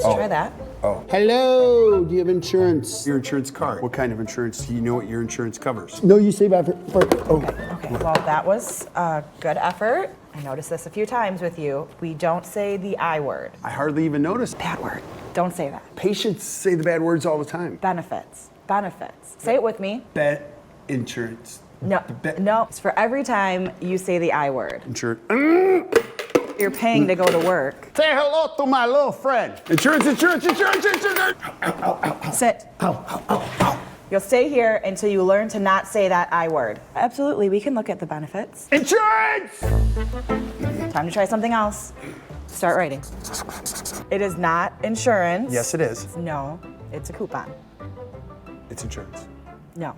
Let's try that. Oh. Hello, do you have insurance? Your insurance card. What kind of insurance? Do you know what your insurance covers? No, you say that for Okay, well, that was a good effort. I noticed this a few times with you. We don't say the I word. I hardly even notice. Bad word. Don't say that. Patients say the bad words all the time. Benefits. Benefits. Say it with me. Bet insurance. No. No. It's for every time you say the I word. Insurance. You're paying to go to work. Say hello to my little friend. Insurance, insurance, insurance, insurance. Sit. You'll stay here until you learn to not say that I word. Absolutely, we can look at the benefits. Insurance! Time to try something else. Start writing. It is not insurance. Yes, it is. No, it's a coupon. It's insurance. No.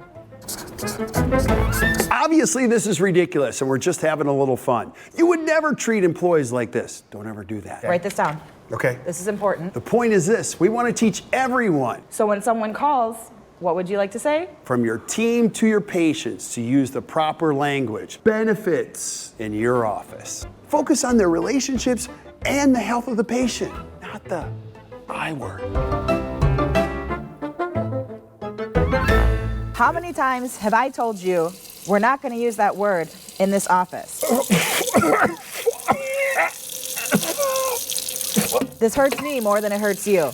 Obviously, this is ridiculous, and we're just having a little fun. You would never treat employees like this. Don't ever do that. Write this down. Okay. This is important. The point is this. We want to teach everyone, So when someone calls, what would you like to say? from your team to your patients, to use the proper language. Benefits in your office. Focus on their relationships and the health of the patient, not the I word. How many times have I told you we're not going to use that word in this office? This hurts me more than it hurts you.